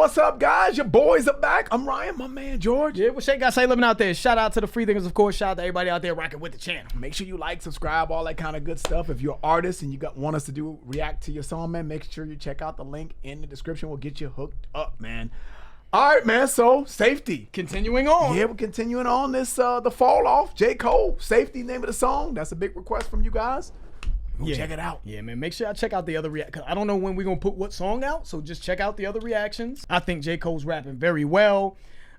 What's up, guys? Your boys are back. I'm Ryan, my man George. Yeah, what's guys? How you living out there? Shout out to the free thinkers, of course. Shout out to everybody out there rocking with the channel. Make sure you like, subscribe, all that kind of good stuff. If you're an artist and you want us to react to your song, man, make sure you check out the link in the description. We'll get you hooked up, man. All right, man. So safety. Continuing on. Yeah, we're continuing on this the fall off. J. Cole, Safety, name of the song. That's a big request from you guys. Go check it out. Yeah, man. Make sure I check out the other reactions. I don't know when we're gonna put what song out, so just check out the other reactions. I think J. Cole's rapping very well.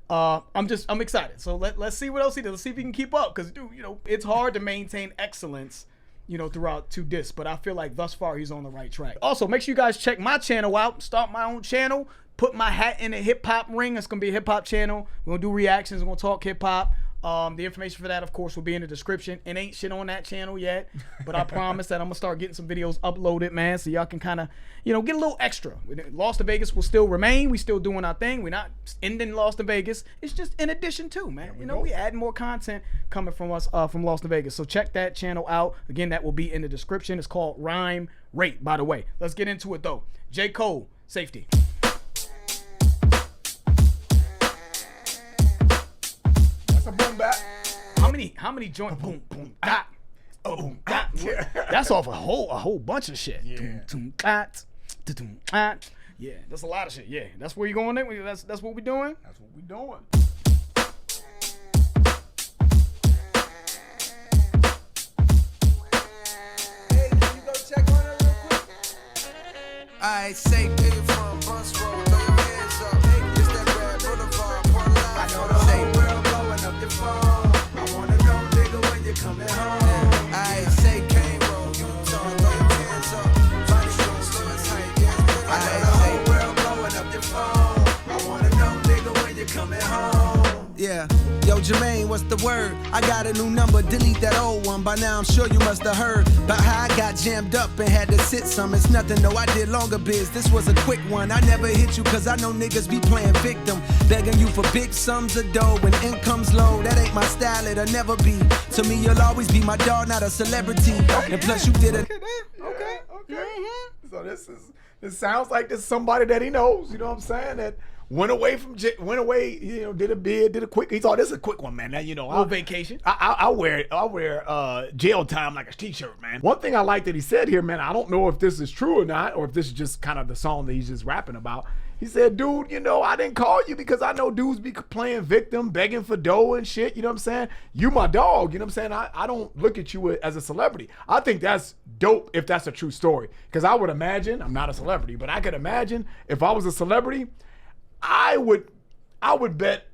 I'm excited. So let's see what else he does. Let's see if he can keep up. Cause dude, it's hard to maintain excellence, throughout 2 discs. But I feel like thus far he's on the right track. Also, make sure you guys check my channel out. Start my own channel. Put my hat in a hip hop ring. It's gonna be a hip hop channel. We're gonna do reactions. We're gonna talk hip hop. The information for that, of course, will be in the description. It ain't shit on that channel yet, but I promise that I'm gonna start getting some videos uploaded, man, so y'all can kind of, get a little extra. Lost in Vegas will still remain. We still doing our thing. We're not ending Lost in Vegas. It's just in addition to, man. We add more content coming from us from Lost in Vegas. So check that channel out. Again, that will be in the description. It's called Rhyme Rate, by the way. Let's get into it though. J. Cole, Safety. Boom back. How many joint boom boom dot boom dot. That's off a whole bunch of shit. Yeah. Yeah, that's a lot of shit. Yeah, that's where you going there. That's what we doing. That's what we doing. Hey, can you go check on her real quick? I say from bus roll, throw your hands up. It's that red boulevard, one line. I know the whole world blowing up your phone. I wanna know, nigga, when you coming home. I say roll, you talk, throw your hands up. Funny show, slow and tight, yes. I know the whole world blowing up your phone. I wanna know, nigga, when you coming home. Yeah. Yo, Jermaine, what's the word? I got a new number, delete that old one. By now I'm sure you must have heard about how I got jammed up and had to sit some. It's nothing, no, I did longer biz. This was a quick one. I never hit you cause I know niggas be playing victim, begging you for big sums of dough when income's low. That ain't my style, it'll never be. To me, you'll always be my dog, not a celebrity. And plus you did it. Okay. So this sounds like this is somebody that he knows, you know what I'm saying? That went away, did a bid, did a quick. He thought this is a quick one, man. Now Little vacation. I'll wear jail time like a t-shirt, man. One thing I like that he said here, man, I don't know if this is true or not, or if this is just kind of the song that he's just rapping about. He said, dude, I didn't call you because I know dudes be playing victim, begging for dough and shit, you know what I'm saying? You my dog, you know what I'm saying? I don't look at you as a celebrity. I think that's dope if that's a true story. Because I would imagine, I'm not a celebrity, but I could imagine if I was a celebrity, I would bet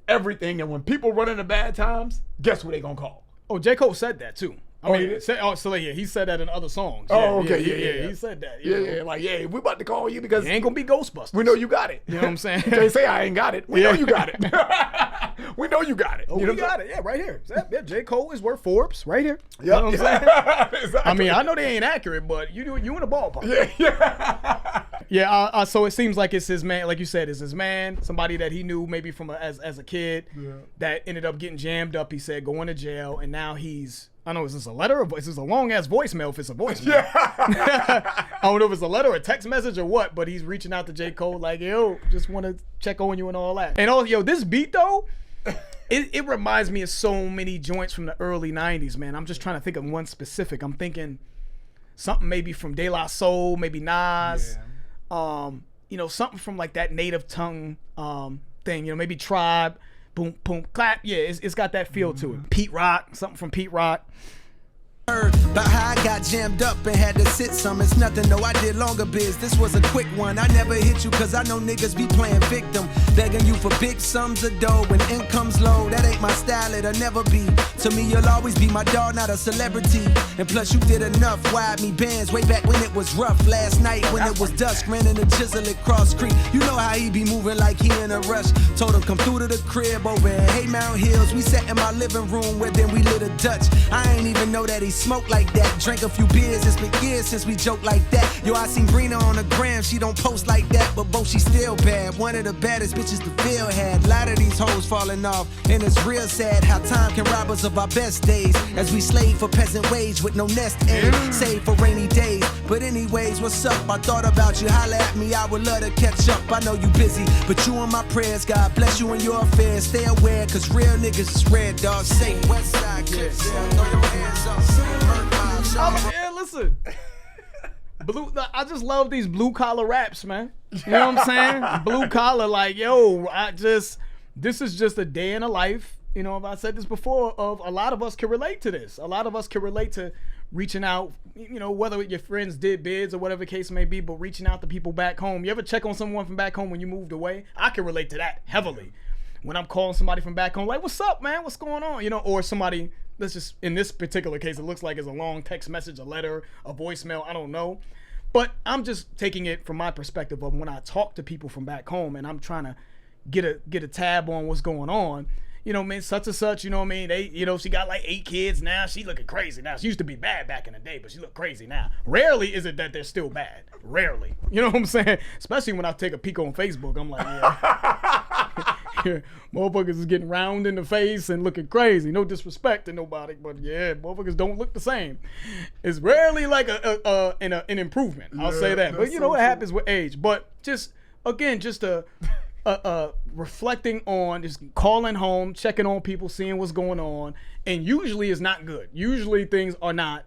everything that when people run into bad times, guess what they gonna call? Oh, J. Cole said that too. He said that in other songs. Yeah, he said that. Yeah, we about to call you because it ain't gonna be Ghostbusters. We know you got it. You know what I'm saying? They say I ain't got it. We know you got it. We know you got it. Oh, we got it. Yeah, right here. Yeah, J. Cole is worth Forbes right here. Yep. You know what I'm saying? Exactly. I mean, I know they ain't accurate, but you in the ballpark. Yeah. Yeah. So it seems like it's his man, like you said, it's his man, somebody that he knew maybe from as a kid that ended up getting jammed up. He said going to jail, and now he's. I don't know, is this a letter or is this a long ass voicemail if it's a voicemail? Yeah. I don't know if it's a letter or a text message or what, but he's reaching out to J. Cole like, yo, just want to check on you and all that. And this beat though, it reminds me of so many joints from the early 90s, man. I'm just trying to think of one specific. I'm thinking something maybe from De La Soul, maybe Nas, something from like that native tongue thing, maybe Tribe. Boom, boom, clap. Yeah, it's got that feel to it. Pete Rock, something from Pete Rock. About how I got jammed up and had to sit some. It's nothing, no, I did longer biz. This was a quick one. I never hit you cause I know niggas be playing victim, begging you for big sums of dough when income's low. That ain't my style, it'll never be. To me, you'll always be my dog, not a celebrity. And plus you did enough, wired me bands way back when it was rough. Last night when it was dusk, ran in the chisel at Cross Creek. You know how he be moving like he in a rush. Told him come through to the crib over in Haymount Hills. We sat in my living room where then we lit a Dutch. I ain't even know that he smoke like that. Drank a few beers, it's been years since we joke like that. Yo, I seen Brina on the gram, she don't post like that, but both she still bad. One of the baddest bitches the field had. A lot of these hoes falling off, and it's real sad how time can rob us of of our best days as we slave for peasant wage with no nest egg. Save for rainy days. But anyways, what's up? I thought about you. Holla at me, I would love to catch up. I know you busy, but you in my prayers. God bless you in your affairs. Stay aware, cause real niggas is red, dog. Say west side kids. Throw your hands up. Yeah, listen. I just love these blue collar raps, man. You know what I'm saying? Blue collar, like, yo, this is just a day in a life. You know, I said this before, of a lot of us can relate to this. A lot of us can relate to reaching out, you know, whether your friends did bids or whatever the case may be, but reaching out to people back home. You ever check on someone from back home when you moved away? I can relate to that heavily. When I'm calling somebody from back home, like, what's up, man? What's going on? You know, or somebody, let's just, in this particular case, it looks like it's a long text message, a letter, a voicemail, I don't know. But I'm just taking it from my perspective of when I talk to people from back home and I'm trying to get a tab on what's going on. You know, man, such and such, you know what I mean? They, you know, she got like 8 kids now. She looking crazy now. She used to be bad back in the day, but she look crazy now. Rarely is it that they're still bad. Rarely. You know what I'm saying? Especially when I take a peek on Facebook. I'm like, yeah. Motherfuckers is getting round in the face and looking crazy. No disrespect to nobody, but yeah, motherfuckers don't look the same. It's rarely like an improvement. I'll say that. But you know what happens with age. But just, again, just reflecting on, just calling home, checking on people, seeing what's going on, and usually it's not good. Usually things are not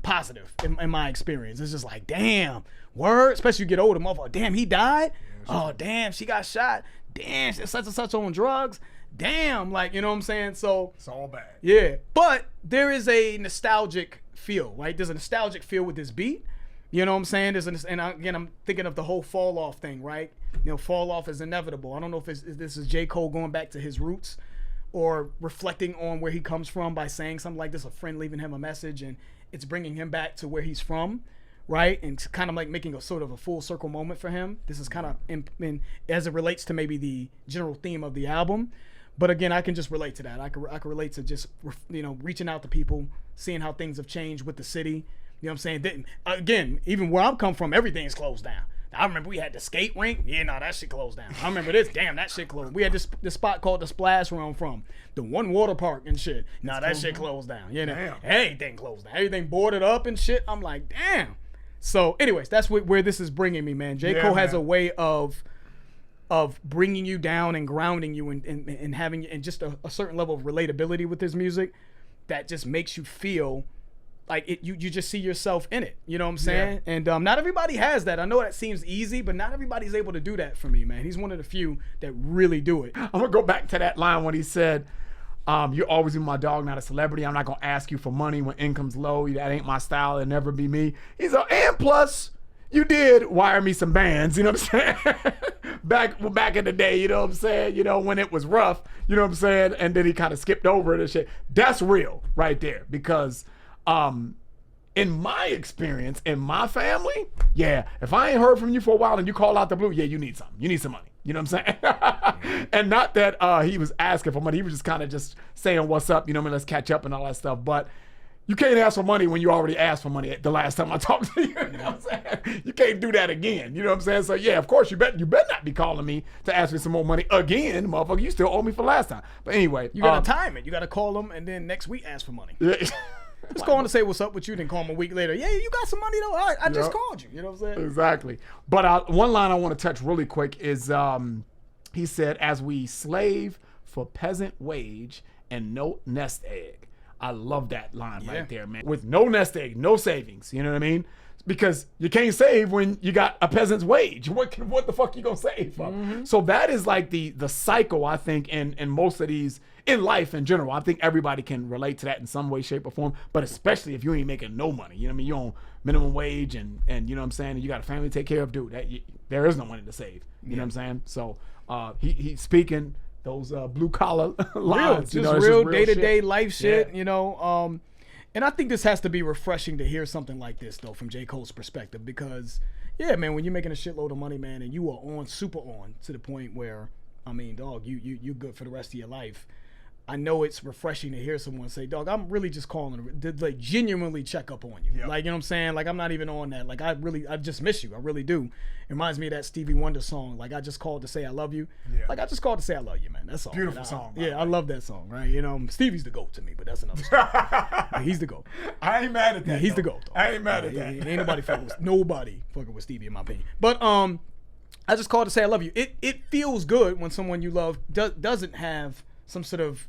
positive in my experience. It's just like, damn, word, especially you get older, motherfucker, damn, he died? Oh, damn, she got shot. Damn, such and such on drugs. Damn, like, you know what I'm saying? So It's all bad. yeah, but there is a nostalgic feel, right? There's a nostalgic feel with this beat. You know what I'm saying? And again, I'm thinking of the whole fall off thing, right? You know, fall off is inevitable. I don't know if this is J. Cole going back to his roots or reflecting on where he comes from by saying something like this, a friend leaving him a message, and it's bringing him back to where he's from, right? And kind of like making a sort of a full circle moment for him. This is kind of in as it relates to maybe the general theme of the album. But again, I can just relate to that. I can relate to just, you know, reaching out to people, seeing how things have changed with the city. You know what I'm saying? Again, even where I'm come from, everything's closed down. I remember we had the skate rink. Yeah, no, that shit closed down. I remember this. Damn, that shit closed. We had this spot called the Splash where I'm from. The one water park and shit. Nah, that shit closed down. You know, Damn. everything closed down. Everything boarded up and shit. I'm like, damn. So, anyways, that's where this is bringing me, man. J. Cole has a way of bringing you down and grounding you and having and just a certain level of relatability with his music that just makes you feel like you just see yourself in it. You know what I'm saying? Yeah. And not everybody has that. I know that seems easy, but not everybody's able to do that for me, man. He's one of the few that really do it. I'm going to go back to that line when he said, you're always be my dog, not a celebrity. I'm not going to ask you for money when income's low. That ain't my style. It'll never be me. He's like, and plus, you did wire me some bands, you know what I'm saying? back in the day, you know what I'm saying? You know, when it was rough, you know what I'm saying? And then he kind of skipped over it and shit. That's real right there because in my experience, in my family, yeah, if I ain't heard from you for a while and you call out the blue, yeah, you need something. You need some money. You know what I'm saying? And not that he was asking for money. He was just kind of just saying, what's up? You know what I mean? Let's catch up and all that stuff. But you can't ask for money when you already asked for money the last time I talked to you. You know what I'm saying? You can't do that again. You know what I'm saying? So, yeah, of course, you better not be calling me to ask me some more money again. Motherfucker, you still owe me for last time. But anyway. You got to time it. You got to call them and then next week ask for money. Yeah. Just call him to say what's up with you, then call him a week later. Yeah, you got some money though. All right, I just called you. You know what I'm saying? Exactly. But one line I want to touch really quick is he said, as we slave for peasant wage and no nest egg. I love that line right there, man. With no nest egg, no savings. You know what I mean? Because you can't save when you got a peasant's wage. What the fuck you gonna save for? Mm-hmm. So that is like the cycle, I think, in most of these, in life in general. I think everybody can relate to that in some way, shape, or form, but especially if you ain't making no money. You know what I mean? You're on minimum wage and you know what I'm saying? And you got a family to take care of, dude. There is no money to save. You know what I'm saying? So he's speaking those blue collar lines. Just real day-to-day life shit, you know. And I think this has to be refreshing to hear something like this, though, from J. Cole's perspective, because, yeah, man, when you're making a shitload of money, man, and you are on, super on, to the point where, I mean, dog, you good for the rest of your life. I know it's refreshing to hear someone say, dog, I'm really just calling to like genuinely check up on you. Yep. Like, you know what I'm saying? Like, I'm not even on that. Like, I just miss you. I really do. It reminds me of that Stevie Wonder song. Like, I just called to say I love you. Yeah. Like, I just called to say I love you, man. That's all. Beautiful song. Yeah, I love that song, right? You know, Stevie's the GOAT to me, but that's another story. Like, he's the GOAT. I ain't mad at that. Yeah, he's though. the GOAT. Though. I ain't mad at that. Ain't nobody fucking with Stevie, in my opinion. But I just called to say I love you. It feels good when someone you love doesn't have some sort of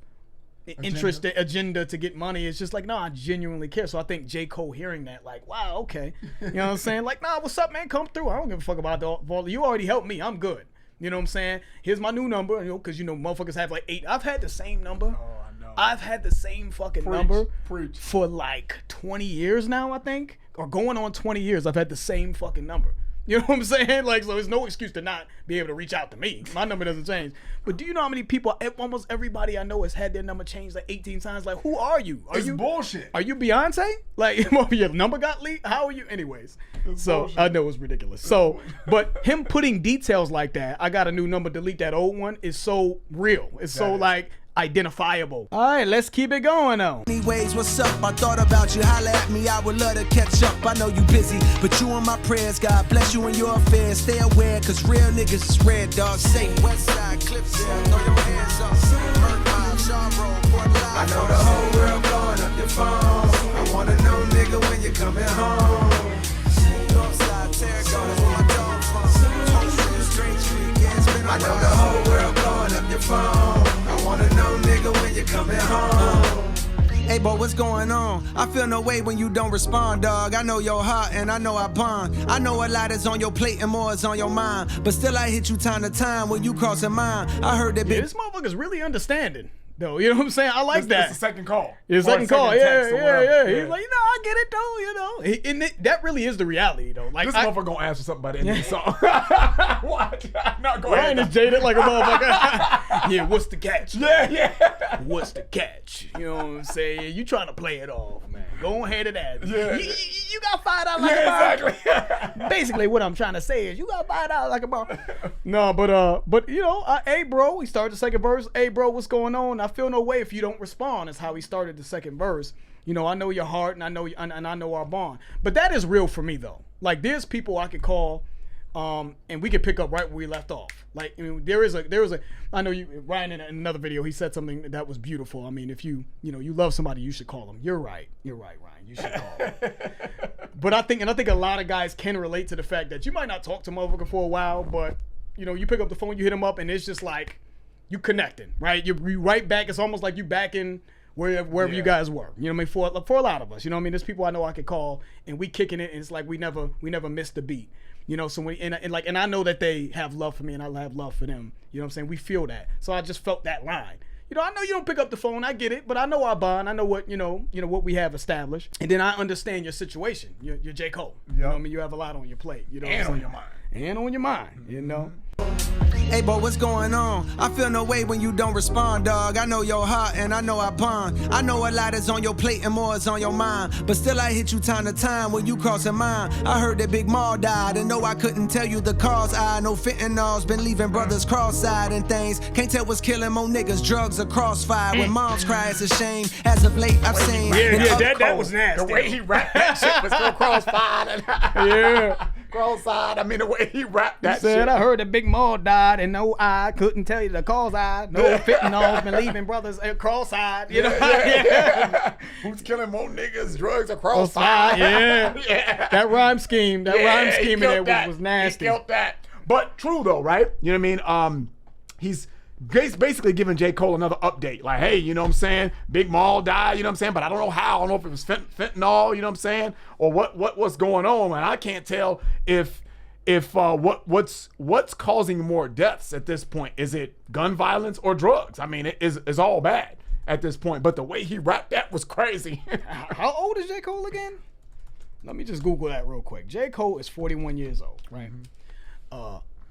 agenda to get money. It's just like, no, I genuinely care. So I think J. Cole hearing that, like, wow, okay. You know what I'm saying? Like, nah, what's up, man? Come through. I don't give a fuck about the you already helped me. I'm good. You know what I'm saying? Here's my new number, you know, because, you know, motherfuckers have like 8. I've had the same number. Oh, I know. I've had the same fucking number Preach. for like 20 years now, I think. Or going on 20 years, I've had the same fucking number. You know what I'm saying? Like, so there's no excuse to not be able to reach out to me. My number doesn't change. But do you know how many people, almost everybody I know has had their number changed like 18 times? Like, who are you? It's bullshit. Are you Beyonce? Like, your number got leaked? How are you? Anyways. So, bullshit. I know it's ridiculous. So, but him putting details like that, I got a new number, delete that old one, is so real. It's so, like, identifiable. All right, let's keep it going, though. Anyways, what's up? I thought about you. Holla at me. I would love to catch up. I know you busy, but you on my prayers. God bless you and your affairs. Stay aware, cause real niggas is red, dog. Say Westside, Clipside, throw your hands up. Murk Mob, Charro, Port Line. I know the whole world blowing up your phone. I wanna know, nigga, when you coming home. Northside, Terracotta, where my dog from. Home Street, Strange Street, yeah, spin I know the whole world blowing up your phone. I wanna know, nigga, when you coming home. Hey, boy, what's going on? I feel no way when you don't respond, dog. I know your heart and I know I bond. I know a lot is on your plate and more is on your mind. But still, I hit you time to time when you crossing mine. I heard that Yeah, this motherfucker's really understanding, though. You know what I'm saying? I like that. It's the second call. His Or second call, yeah. text or whatever. He's like, you know, I get it though, you know. And that really is the reality though. Like, This motherfucker gonna ask for something by the end of the song. What? No, go Ryan ahead. is jaded like a motherfucker. Yeah, what's the catch? Yeah. What's the catch? You know what I'm saying? You trying to play it off, man. Go ahead and ask. Yeah. You got $5 like a Yeah, bar. exactly. Basically, what I'm trying to say is you got $5 like a bar. No, but you know, hey bro, we started the second verse. Hey bro, what's going on? I feel no way if you don't respond. Is how he started the second verse. You know, I know your heart and I know our bond. But that is real for me though. Like, there's people I could call, and we could pick up right where we left off. Like, I mean, there is a. I know you, Ryan, in another video, he said something that was beautiful. I mean, if you love somebody, you should call them. You're right, Ryan. You should call them. But I think a lot of guys can relate to the fact that you might not talk to a motherfucker for a while, but you know, you pick up the phone, you hit him up, and it's just like you connecting, right? You right back. It's almost like you back in wherever you guys were. You know what I mean? For a lot of us, you know what I mean? There's people I know I could call, and we kicking it, and it's like we never missed a beat. You know, so and I know that they have love for me and I have love for them. You know what I'm saying? We feel that. So I just felt that line. You know, I know you don't pick up the phone, I get it, but I know our bond, I know what, you know what we have established. And then I understand your situation. You're J. Cole. Yep. You know what I mean? You have a lot on your plate. You know And what I'm on saying? your mind. And on your mind, you know? Hey, boy, what's going on? I feel no way when you don't respond, dog. I know your heart and I know I bond. I know a lot is on your plate and more is on your mind. But still, I hit you time to time when you crossing mine. I heard that Big Maul died and no, I couldn't tell you the cause. I know fentanyl's been leaving brothers cross-eyed and things. Can't tell what's killing more niggas. Drugs are crossfire. When moms cry, it's a shame. As of late, I've seen. That was nasty. The way he rapped that shit was so cross-fired. Yeah. Cross-eyed. I mean, the way he rapped that Said shit. I heard that Big Maul died and no, I couldn't tell you the cause. I know fentanyl's been leaving brothers cross-eyed. You know? Yeah. Who's killing more niggas? Drugs are cross-fired. Yeah. Yeah. That rhyme scheme in he there killed was nasty. He killed that. But true though, right? You know what I mean? He's basically giving J. Cole another update. Like, hey, you know what I'm saying? Big Maul died, you know what I'm saying? But I don't know how. I don't know if it was fentanyl, you know what I'm saying? Or what's going on. And I can't tell if what's causing more deaths at this point. Is it gun violence or drugs? I mean, it's all bad at this point. But the way he rapped that was crazy. How old is J. Cole again? Let me just Google that real quick. J. Cole is 41 years old, right?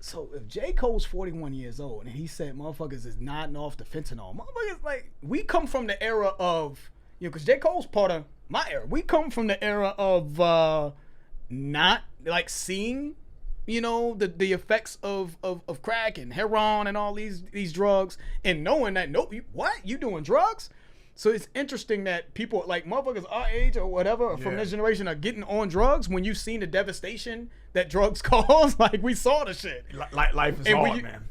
So if J. Cole's 41 years old and he said motherfuckers is nodding off the fentanyl, motherfuckers, like, we come from the era of, you know, because J. Cole's part of my era. We come from the era of not, like, seeing, you know, the effects of crack and heroin and all these drugs, and knowing that you doing drugs. So it's interesting that people like motherfuckers our age or whatever from this generation are getting on drugs when you've seen the devastation that drugs cause. Like, we saw the shit. Life is hard, man.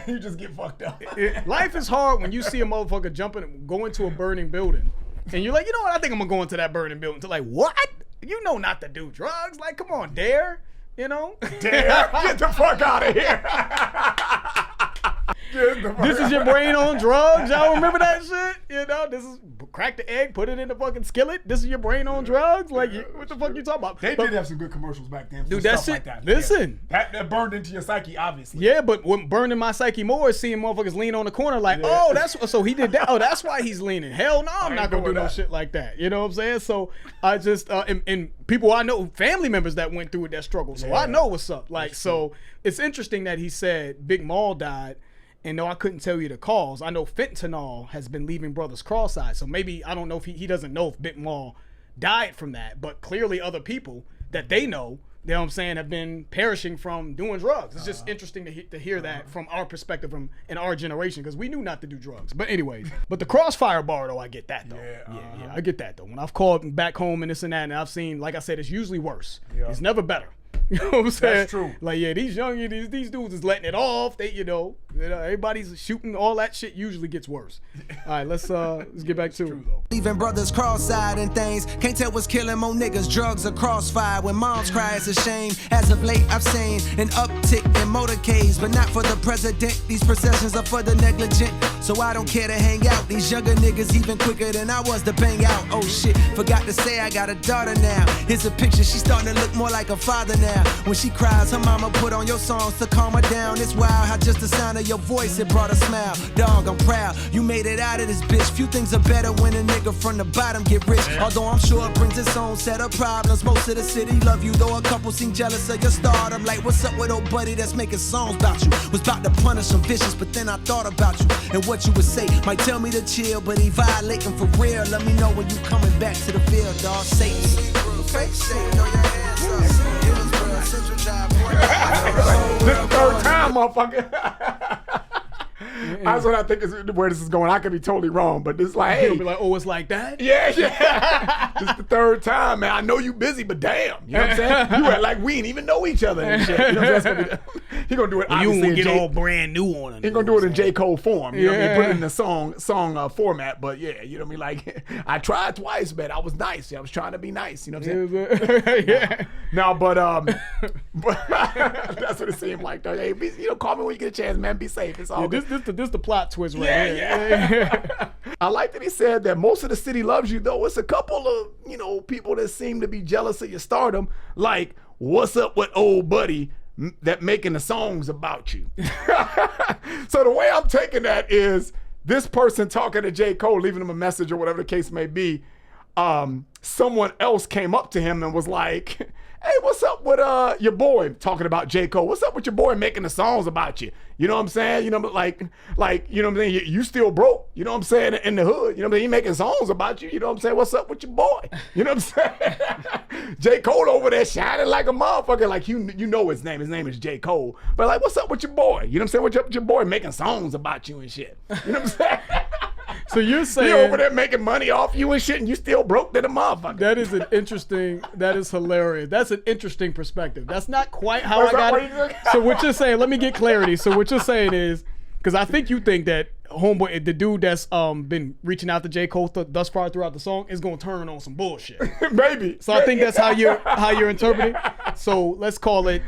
You just get fucked up. Life is hard when you see a motherfucker go into a burning building, and you're like, you know what? I think I'm gonna go into that burning building. To like, what? You know not to do drugs. Like, come on, dare. You know? Dare. Get the fuck out of here. This is your brain on drugs. Y'all remember that shit? You know, this is crack the egg, put it in the fucking skillet. This is your brain on drugs. Like, what the fuck you talking about? They did have some good commercials back then. Dude, that shit. Like that. Listen, that burned into your psyche, obviously. Yeah, but what burned in my psyche more is seeing motherfuckers lean on the corner like, oh, so he did that. Oh, that's why he's leaning. Hell no, I'm not gonna do no shit like that. You know what I'm saying? So I just and people I know, family members that went through that struggle. So I know what's up. Like, so it's interesting that he said Big Maul died. And no, I couldn't tell you the cause. I know fentanyl has been leaving brothers cross-eyed. So maybe, I don't know if he doesn't know if Big Maul died from that. But clearly other people that they know, you know what I'm saying, have been perishing from doing drugs. It's just interesting to hear that from our perspective in our generation, because we knew not to do drugs. But anyways, but the crossfire bar, though, I get that, though. Yeah, I get that, though. When I've called back home and this and that, and I've seen, like I said, it's usually worse. It's never better. You know what I'm saying? That's true. Like, yeah, these dudes is letting it off. They, you know, everybody's shooting. All that shit usually gets worse. All right, let's get back to it. Leaving brothers cross-eyed and things. Can't tell what's killing more niggas. Drugs are crossfire. When moms cry, it's a shame. As of late, I've seen an uptick in motorcades, but not for the president. These processions are for the negligent. So I don't care to hang out. These younger niggas even quicker than I was to bang out. Oh shit, forgot to say I got a daughter now. Here's a picture. She's starting to look more like a father now. When she cries, her mama put on your songs to calm her down. It's wild how just the sound of your voice, it brought a smile. Dog, I'm proud. You made it out of this bitch. Few things are better when a nigga from the bottom get rich. Although I'm sure it brings its own set of problems. Most of the city love you, though a couple seem jealous of your stardom. Like, what's up with old buddy that's making songs about you? Was about to punish some vicious, but then I thought about you and what you would say. Might tell me to chill, but he violating for real. Let me know when you coming back to the field, dog. Satan. Fake Satan, throw your hands up. Central Drive. This is the third time, motherfucker. That's what I think is where this is going. I could be totally wrong, but it's like, hey. He'll be like, oh, it's like that? Yeah. This is the third time, man. I know you busy, but damn. You know what I'm saying? You act like we didn't even know each other and shit. You know what I'm saying? He gonna do it. You won't get all brand new on it. He gonna do it in J. Cole form. You know what I mean? Put it in the song format. But yeah, you know what I mean? Like, I tried twice, man. I was nice. I was trying to be nice. You know what I'm saying? Yeah. No, but that's what it seemed like, though. Hey, call me when you get a chance, man. Be safe. It's all good. This the plot twist right here. Yeah. I like that he said that most of the city loves you, though. It's a couple of, people that seem to be jealous of your stardom. Like, what's up with old buddy that making the songs about you? So the way I'm taking that is this person talking to J. Cole, leaving him a message or whatever the case may be. Someone else came up to him and was like, hey, what's up with your boy, talking about J. Cole? What's up with your boy making the songs about you? You know what I'm saying? You know, like, you know what I'm saying? You still broke, you know what I'm saying, in the hood. You know what I'm saying? He making songs about you. You know what I'm saying? What's up with your boy? You know what I'm saying? J. Cole over there shining like a motherfucker. Like, you know his name. His name is J. Cole. But like, what's up with your boy? You know what I'm saying? What's up with your boy making songs about you and shit? You know what I'm saying? So you're saying he over there making money off you and shit, and you still broke than a motherfucker. That is hilarious. That's an interesting perspective. That's not quite how I got it. So what you're saying, let me get clarity. So what you're saying is, because I think you think that homeboy, the dude that's been reaching out to J. Cole thus far throughout the song, is gonna turn on some bullshit. Maybe. So I think that's how you're interpreting. So let's call it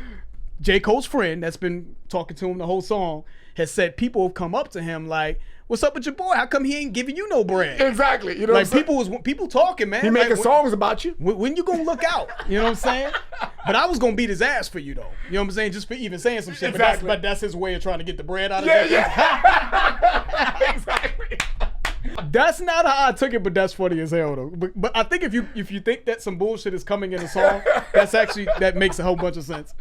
J. Cole's friend that's been talking to him the whole song has said people have come up to him like, what's up with your boy? How come he ain't giving you no bread? Exactly. You know, like people talking, man. He making songs about you. When you gonna look out? You know what I'm saying? But I was gonna beat his ass for you though. You know what I'm saying? Just for even saying some shit. Exactly. But that's his way of trying to get the bread out of it. Yeah. Exactly. That's not how I took it, but that's funny as hell though. But I think if you think that some bullshit is coming in a song, that makes a whole bunch of sense.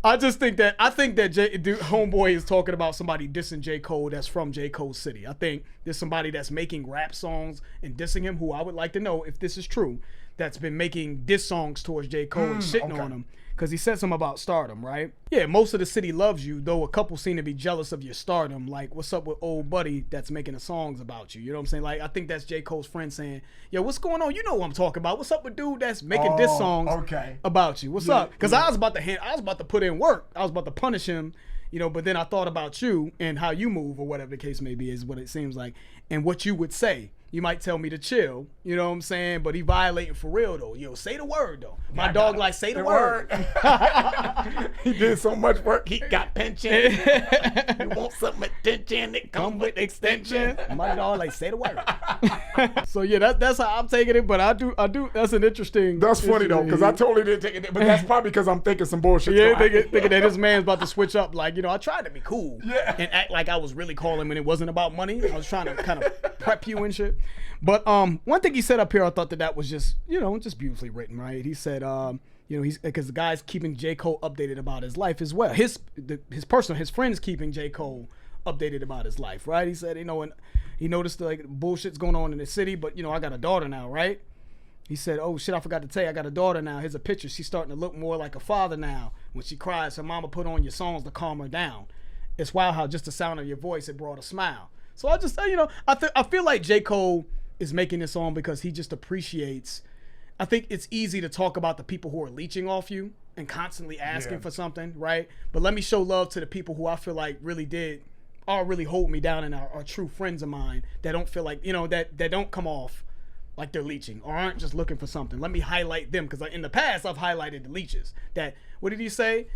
I think that homeboy is talking about somebody dissing J. Cole that's from J. Cole City. I think there's somebody that's making rap songs and dissing him who I would like to know if this is true. that's been making diss songs towards J. Cole and shitting on him. Because he said something about stardom, right? Yeah, most of the city loves you, though a couple seem to be jealous of your stardom. Like, what's up with old buddy that's making the songs about you? You know what I'm saying? Like, I think that's J. Cole's friend saying, yo, what's going on? You know what I'm talking about. What's up with dude that's making diss songs about you? What's up? Because I was about to put in work. I was about to punish him, you know, but then I thought about you and how you move or whatever the case may be is what it seems like. And what you would say. You might tell me to chill, you know what I'm saying? But he violating for real, though. Yo, say the word, though. My dog like, say the word. He did so much work, he got pension. You want some attention, it come with extension. My dog like, say the word. So, yeah, that's how I'm taking it. But I do, that's an interesting. That's funny, though, because I totally didn't take it. But that's probably because I'm thinking some bullshit. Yeah, thinking that this man's about to switch up. Like, you know, I tried to be cool and act like I was really calling when it wasn't about money. I was trying to kind of prep you and shit. But one thing he said up here, I thought that was just, you know, just beautifully written, right? He said, you know, he's because the guy's keeping J. Cole updated about his life as well. His friends keeping J. Cole updated about his life, right? He said, you know, and he noticed like bullshit's going on in the city, but you know, I got a daughter now, right? He said, oh shit, I forgot to tell you, I got a daughter now. Here's a picture. She's starting to look more like a father now. When she cries, her mama put on your songs to calm her down. It's wild how just the sound of your voice, it brought a smile. So I just, you know, I feel like J. Cole is making this song because he just appreciates. I think it's easy to talk about the people who are leeching off you and constantly asking for something, right? But let me show love to the people who I feel like really hold me down and are true friends of mine that don't feel like, you know, that don't come off like they're leeching or aren't just looking for something. Let me highlight them because in the past I've highlighted the leeches. That, what did he say?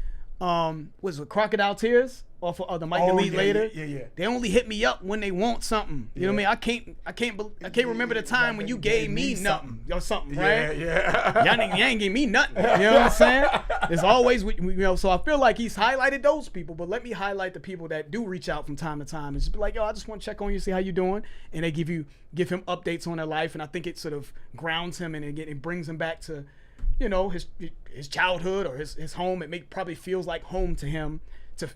Was it Crocodile Tears off of the Mike Delete later? Yeah. They only hit me up when they want something. You know what I mean? I can't remember the time when you gave me nothing or something, right? Yeah. Y'all ain't give me nothing. You know what I'm saying? It's always, you know. So I feel like he's highlighted those people, but let me highlight the people that do reach out from time to time and just be like, yo, I just want to check on you, see how you doing, and they give him updates on their life, and I think it sort of grounds him and it brings him back to, you know, his childhood or his home. It probably feels like home to him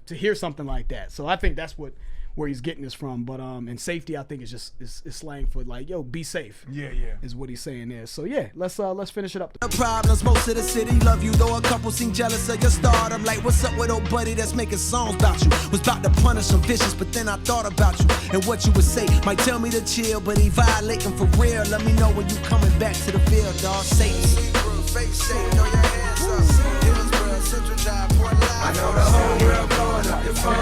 to hear something like that. So I think that's where he's getting this from. But and safety, I think is slang for like, yo, be safe. Yeah. Is what he's saying there. So yeah, let's finish it up. The problems, most of the city love you, though a couple seem jealous of your stardom. Like, what's up with old buddy that's making songs about you? Was about to punish some vicious, but then I thought about you and what you would say. Might tell me to chill, but he violating for real. Let me know when you coming back to the field, dog. Safety. I know the whole world blowing up your phone.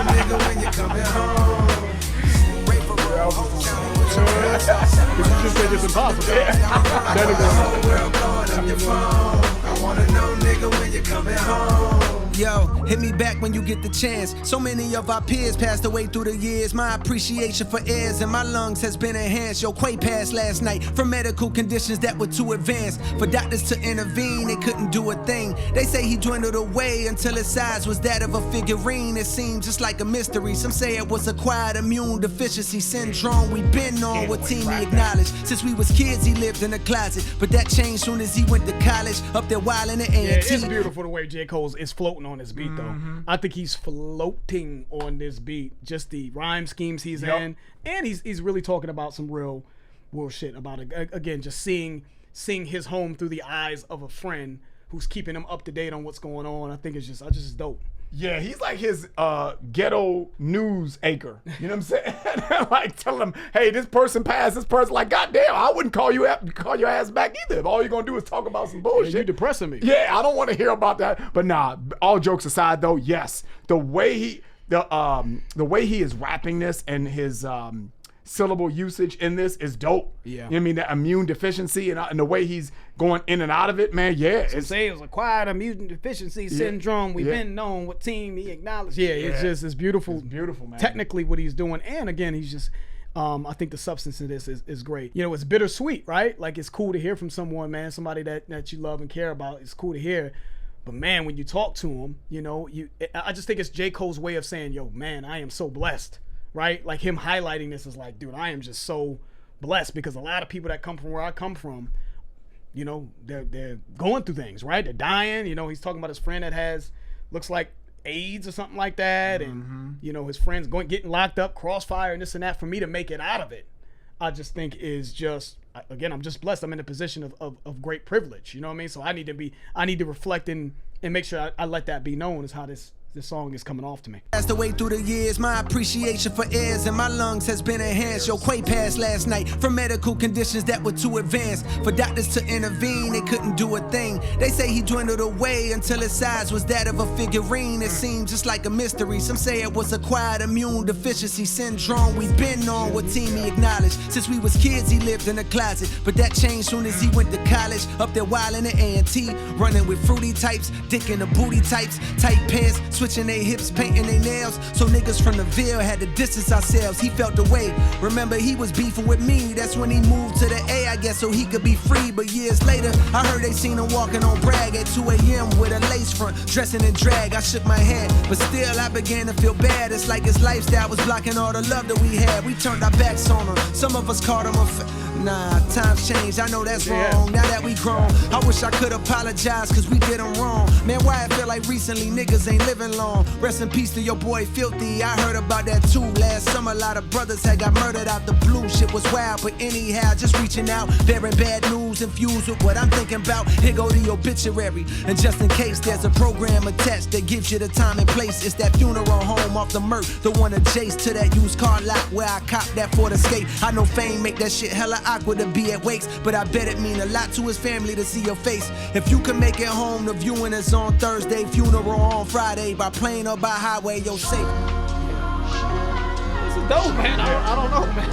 Nigga, when you coming home. You just said it's impossible. The whole world blowing up your phone. I wanna know, nigga, when you coming home. Yo, hit me back when you get the chance. So many of our peers passed away through the years. My appreciation for airs and my lungs has been enhanced. Yo, Quay passed last night from medical conditions that were too advanced. For doctors to intervene, they couldn't do a thing. They say he dwindled away until his size was that of a figurine. It seemed just like a mystery. Some say it was acquired immune deficiency syndrome. We been on what team he acknowledged. Since we was kids, he lived in the closet. But that changed soon as he went to college. Up there wild in the A&T. Yeah, it's beautiful the way J. Cole is floating on this beat, though. I think he's floating on this beat. Just the rhyme schemes he's in, and he's really talking about some real shit about it. Again, just seeing his home through the eyes of a friend who's keeping him up to date on what's going on. I think it's just dope. Yeah, he's like his ghetto news anchor. You know what I'm saying? Like, tell him, hey, this person passed. This person, like, goddamn, I wouldn't call your ass back either. If all you're gonna do is talk about some bullshit. You're depressing me. Yeah, I don't want to hear about that. But nah, all jokes aside, though, yes, the way he is rapping this and his syllable usage in this is dope. Yeah. You know what I mean? That immune deficiency and the way he's going in and out of it, man, yeah. Say it was acquired immune deficiency syndrome. We've been known what team he acknowledged. Yeah, it's beautiful. It's beautiful, man. Technically what he's doing. And again, he's just, I think the substance of this is great. You know, it's bittersweet, right? Like, it's cool to hear from someone, man, somebody that you love and care about. It's cool to hear. But man, when you talk to him, you know, I just think it's J. Cole's way of saying, yo, man, I am so blessed. Right? Like, him highlighting this is like, dude, I am just so blessed because a lot of people that come from where I come from, you know, they're going through things, right? They're dying. You know, he's talking about his friend that looks like AIDS or something like that. And, you know, his friends getting locked up, crossfire and this and that. For me to make it out of it, I just think is just again, I'm just blessed. I'm in a position of great privilege. You know what I mean? So I need to reflect and make sure I let that be known as how this song is coming off to me. As the way through the years, my appreciation for airs and my lungs has been enhanced. Yo, Quay passed last night from medical conditions that were too advanced. For doctors to intervene, they couldn't do a thing. They say he dwindled away until his size was that of a figurine. It seemed just like a mystery. Some say it was acquired immune deficiency syndrome. We've been on what team he acknowledged. Since we was kids, he lived in a closet. But that changed soon as he went to college. Up there wild in the A&T, running with fruity types, dick in the booty types, tight pants, switching their hips, painting their nails. So niggas from the Ville had to distance ourselves. He felt the way. Remember, he was beefing with me. That's when he moved to the A, I guess, so he could be free. But years later, I heard they seen him walking on Bragg at 2 a.m. with a lace front, dressing in drag. I shook my head, but still I began to feel bad. It's like his lifestyle was blocking all the love that we had. We turned our backs on him. Some of us called him nah, times changed. I know that's wrong. Now that we grown, I wish I could apologize, cause we did him wrong. Man, why I feel like recently niggas ain't living long. Rest in peace to your boy Filthy. I heard about that too. Last summer, a lot of brothers had got murdered out the blue. Shit was wild, but anyhow, just reaching out, bearing bad news infused with what I'm thinking about. Here go the obituary. And just in case there's a program attached that gives you the time and place, it's that funeral home off the Merc, the one adjacent to that used car lot where I copped that Ford Escape. I know fame make that shit hella awkward to be at wakes, but I bet it mean a lot to his family to see your face. If you can make it home, the viewing is on Thursday, funeral on Friday, by plane or by highway, you're safe. This is dope, man. I don't know, man.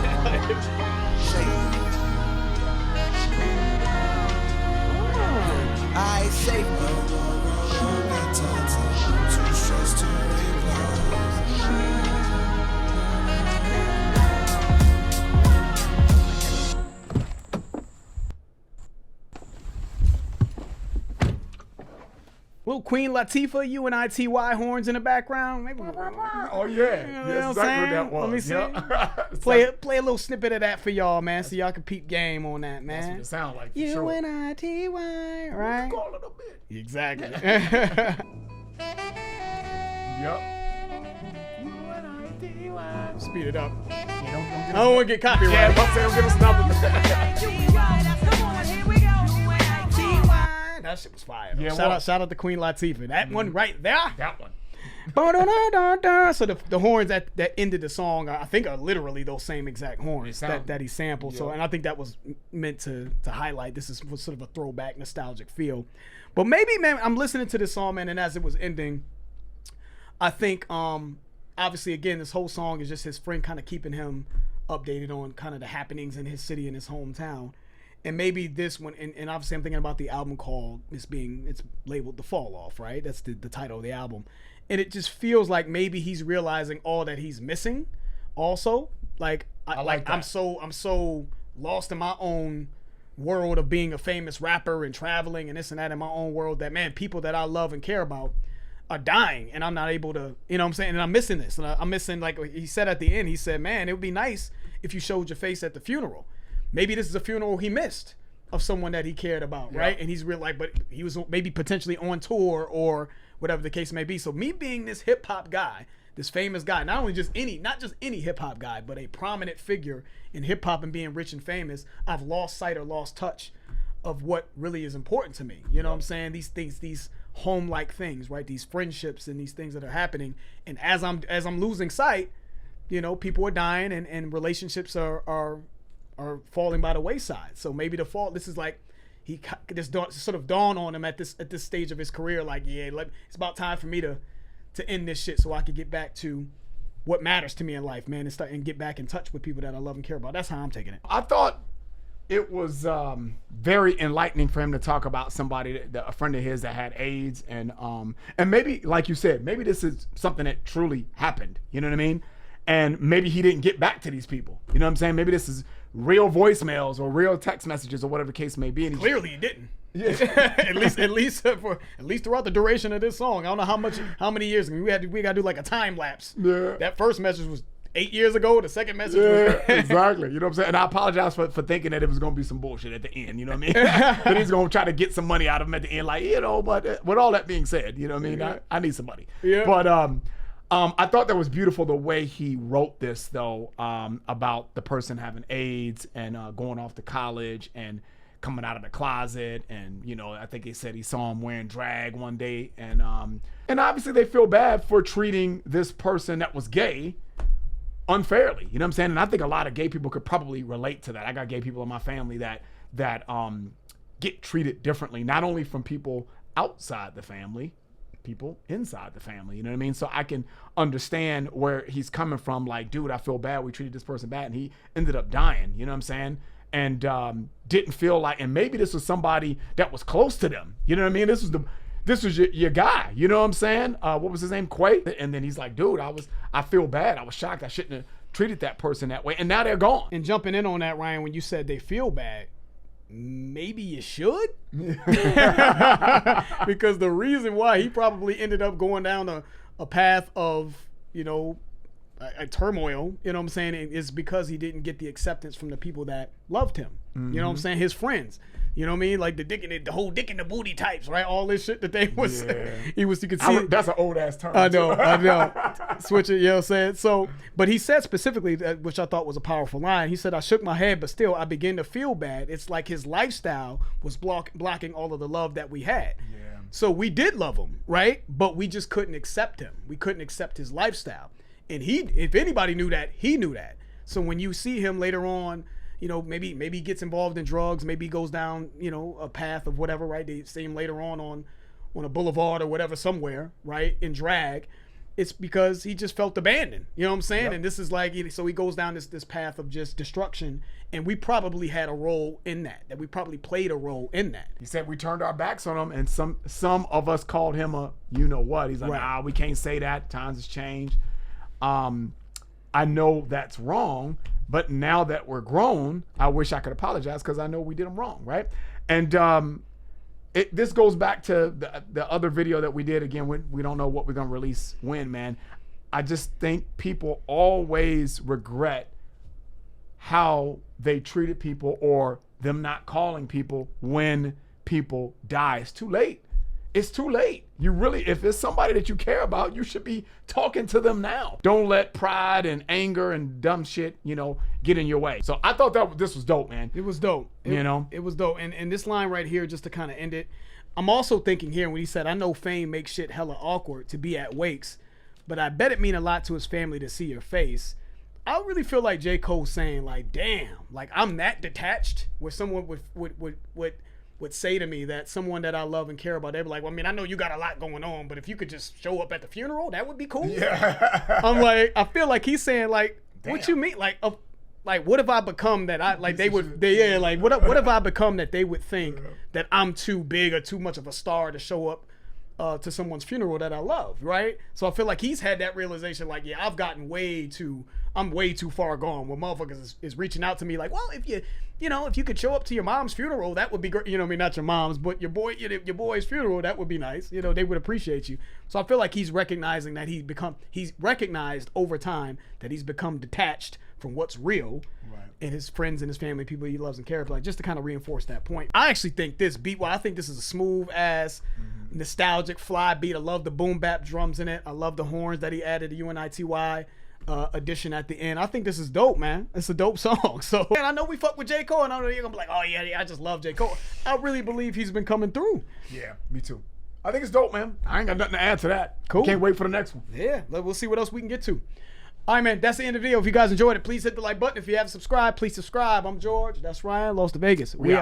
I safe. Little Queen Latifah, UNITY horns in the background. Maybe. Oh yeah, You know yes, what exactly I'm what that saying? was. Let me see. Yep. Play a little snippet of that for y'all, man, so y'all can peep game on that, That's what man. it sound like. For sure. UNITY, right? Call it a bit. Exactly. Yep. Speed it up. Yeah, I don't want to get copyrighted. Yeah, I'm saying, give us nothing. That shit was fire. Yeah, Shout out to Queen Latifah. That one right there. That one. So the horns that ended the song, I think, are literally those same exact horns that he sampled. So, and I think that was meant to highlight was sort of a throwback, nostalgic feel. But maybe, man, I'm listening to this song, man, and as it was ending, I think, obviously, again, this whole song is just his friend kind of keeping him updated on kind of the happenings in his city and his hometown. And maybe this one, and obviously I'm thinking about the album called, it's labeled The Fall Off, right? That's the title of the album. And it just feels like maybe he's realizing all that he's missing also. Like, I like that. I'm so lost in my own world of being a famous rapper and traveling and this and that in my own world that, man, people that I love and care about are dying and I'm not able to, you know what I'm saying? And I'm missing this. And I'm missing, like he said at the end, he said, man, it would be nice if you showed your face at the funeral. Maybe this is a funeral he missed of someone that he cared about, right? And he's real but he was maybe potentially on tour or whatever the case may be. So me being this hip hop guy, this famous guy, not just any hip hop guy, but a prominent figure in hip hop and being rich and famous, I've lost sight or lost touch of what really is important to me. You know what I'm saying? These things, these home-like things, right? These friendships and these things that are happening. And as I'm losing sight, you know, people are dying and relationships are falling by the wayside. So maybe this is like sort of dawned on him at this stage of his career. Like, yeah, it's about time for me to end this shit so I can get back to what matters to me in life, man, and get back in touch with people that I love and care about. That's how I'm taking it. I thought it was very enlightening for him to talk about somebody, a friend of his that had AIDS, and maybe, like you said, maybe this is something that truly happened. You know what I mean? And maybe he didn't get back to these people. You know what I'm saying? Maybe this is real voicemails or real text messages or whatever the case may be. And clearly he didn't. Yeah. at least throughout the duration of this song. I don't know how many years. I mean, we got to do like a time lapse. Yeah. That first message was 8 years ago. The second message was exactly. You know what I'm saying? And I apologize for thinking that it was gonna be some bullshit at the end. You know what I mean? That he's gonna try to get some money out of him at the end, like, you know. But with all that being said, you know what I mean? I need some money. Yeah. But I thought that was beautiful the way he wrote this, though, about the person having AIDS and going off to college and coming out of the closet. And, you know, I think he said he saw him wearing drag one day. And obviously they feel bad for treating this person that was gay unfairly. You know what I'm saying? And I think a lot of gay people could probably relate to that. I got gay people in my family that get treated differently, not only from people outside the family, people inside the family. You know what I mean? So I can understand where he's coming from. Like, dude, I feel bad. We treated this person bad, and he ended up dying. You know what I'm saying? And didn't feel like, and maybe this was somebody that was close to them. You know what I mean? This was your guy. You know what I'm saying? What was his name? Quay. And then he's like, dude, I feel bad. I was shocked. I shouldn't have treated that person that way. And now they're gone. And jumping in on that, Ryan, when you said they feel bad, maybe you should. Because the reason why he probably ended up going down a path of, you know, a turmoil, you know what I'm saying, is because he didn't get the acceptance from the people that loved him. Mm-hmm. You know what I'm saying? His friends. You know what I mean? Like the whole dick in the booty types, right? All this shit that they was, you could see. That's an old ass term. I know. Switch it, you know what I'm saying? So, but he said specifically, which I thought was a powerful line, he said, I shook my head, but still I began to feel bad. It's like his lifestyle was blocking all of the love that we had. Yeah. So we did love him, right? But we just couldn't accept him. We couldn't accept his lifestyle. And if anybody knew that, he knew that. So when you see him later on, you know, maybe he gets involved in drugs, maybe he goes down, you know, a path of whatever, right? They see him later on a boulevard or whatever somewhere, right, in drag. It's because he just felt abandoned, you know what I'm saying? Yep. And this is like, so he goes down this path of just destruction, and we probably had a role in that we probably played a role in that. He said we turned our backs on him, and some of us called him a you know what. He's like, nah, we can't say that. Times has changed. I know that's wrong, but now that we're grown, I wish I could apologize because I know we did them wrong, right? And this goes back to the other video that we did. Again, we don't know what we're going to release when, man. I just think people always regret how they treated people or them not calling people when people die. It's too late. It's too late. You really, if it's somebody that you care about, you should be talking to them now. Don't let pride and anger and dumb shit, you know, get in your way. So I thought this was dope, man. It was dope. It was dope. And this line right here, just to kind of end it, I'm also thinking here when he said, I know fame makes shit hella awkward to be at wakes, but I bet it mean a lot to his family to see your face. I really feel like J. Cole saying, like, damn, like I'm that detached, where someone would say to me that someone that I love and care about, they'd be like, well, I mean, I know you got a lot going on, but if you could just show up at the funeral, that would be cool. Yeah. I'm like, I feel like he's saying, like, damn. What you mean? Like, what if I become that what if I become that they would think that I'm too big or too much of a star to show up to someone's funeral that I love, right? So I feel like he's had that realization, like, yeah, I'm way too far gone. When motherfuckers is reaching out to me like, well, if you could show up to your mom's funeral, that would be great. You know what I mean? Not your mom's, but your boy's funeral, that would be nice. You know, they would appreciate you. So I feel like he's recognizing that he's recognized over time that he's become detached from what's real. Right. And his friends and his family, people he loves and cares about, just to kind of reinforce that point. I actually think this beat, I think this is a smooth ass, nostalgic fly beat. I love the boom bap drums in it. I love the horns that he added, the UNITY addition at the end. I think this is dope, man. It's a dope song. So, and I know we fuck with J. Cole, and I know you're gonna be like, oh yeah, I just love J. Cole. I really believe he's been coming through. Yeah, me too. I think it's dope, man. I ain't got nothing to add to that. Cool. Can't wait for the next one. Yeah, we'll see what else we can get to. All right, man, that's the end of the video. If you guys enjoyed it, please hit the like button. If you haven't subscribed, please subscribe. I'm George. That's Ryan. Lost to Vegas. We out.